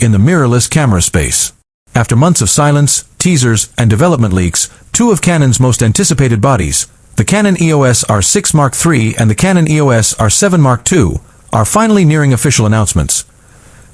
in the mirrorless camera space. After months of silence, teasers, and development leaks, two of Canon's most anticipated bodies, the Canon EOS R6 Mark III and the Canon EOS R7 Mark II, are finally nearing official announcements.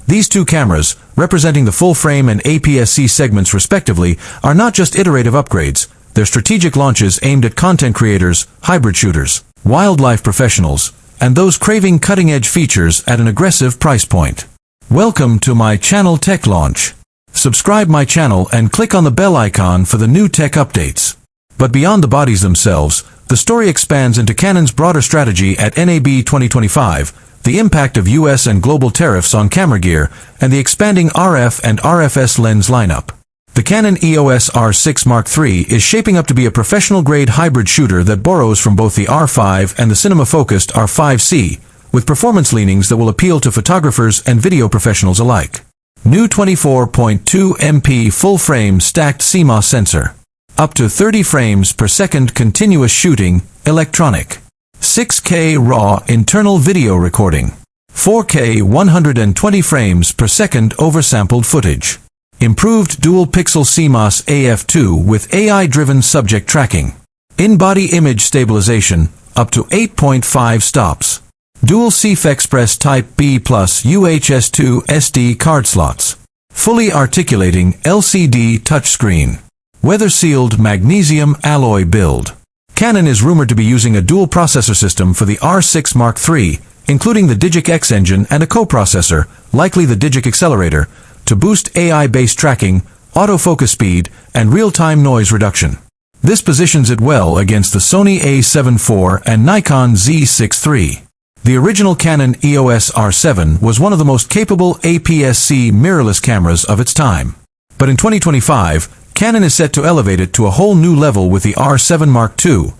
These two cameras, representing the full-frame and APS-C segments respectively, are not just iterative upgrades, they're strategic launches aimed at content creators, hybrid shooters, wildlife professionals, and those craving cutting-edge features at an aggressive price point. Welcome to my channel Tech Launch. Subscribe my channel and click on the bell icon for the new tech updates. But beyond the bodies themselves, the story expands into Canon's broader strategy at NAB 2025, the impact of US and global tariffs on camera gear, and the expanding RF and RFS lens lineup. The Canon EOS R6 Mark III is shaping up to be a professional-grade hybrid shooter that borrows from both the R5 and the cinema-focused R5C, with performance leanings that will appeal to photographers and video professionals alike. New 24.2 MP full-frame stacked CMOS sensor. Up to 30 frames per second continuous shooting, electronic. 6K RAW internal video recording. 4K 120 frames per second oversampled footage. Improved dual-pixel CMOS AF2 with AI-driven subject tracking. In-body image stabilization, up to 8.5 stops. Dual CF Express Type B plus UHS-2 SD card slots. Fully articulating LCD touchscreen. Weather-sealed magnesium alloy build. Canon is rumored to be using a dual processor system for the R6 Mark III, including the Digic X engine and a coprocessor, likely the Digic Accelerator, to boost AI-based tracking, autofocus speed, and real-time noise reduction. This positions it well against the Sony A7 IV and Nikon Z6 III. The original Canon EOS R7 was one of the most capable APS-C mirrorless cameras of its time. But in 2025, Canon is set to elevate it to a whole new level with the R7 Mark II,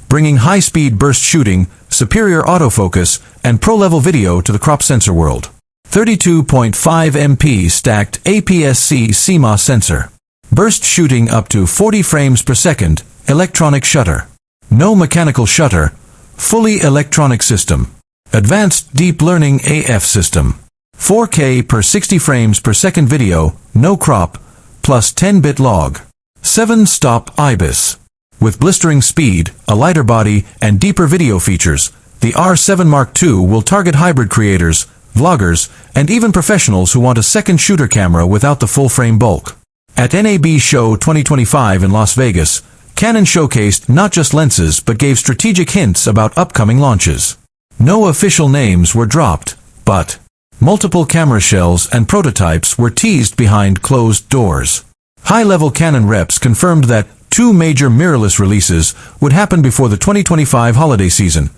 bringing high-speed burst shooting, superior autofocus, and pro-level video to the crop sensor world. 32.5 MP stacked APS-C CMOS sensor. Burst shooting up to 40 frames per second, electronic shutter. No mechanical shutter, fully electronic system. Advanced deep learning AF system. 4K per 60 frames per second video, no crop, plus 10-bit log. 7-stop IBIS. With blistering speed, a lighter body, and deeper video features, the R7 Mark II will target hybrid creators, vloggers, and even professionals who want a second shooter camera without the full-frame bulk. At NAB Show 2025 in Las Vegas, Canon showcased not just lenses but gave strategic hints about upcoming launches. No official names were dropped, but multiple camera shells and prototypes were teased behind closed doors. High-level Canon reps confirmed that two major mirrorless releases would happen before the 2025 holiday season,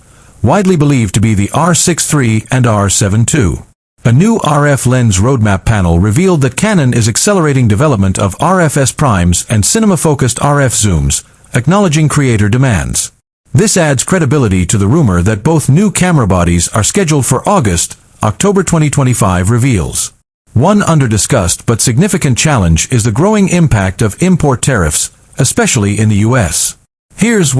widely believed to be the R6 III and R7 II. A new RF lens roadmap panel revealed that Canon is accelerating development of RFS primes and cinema-focused RF zooms, acknowledging creator demands. This adds credibility to the rumor that both new camera bodies are scheduled for October 2025 reveals. One under-discussed but significant challenge is the growing impact of import tariffs, especially in the US. Here's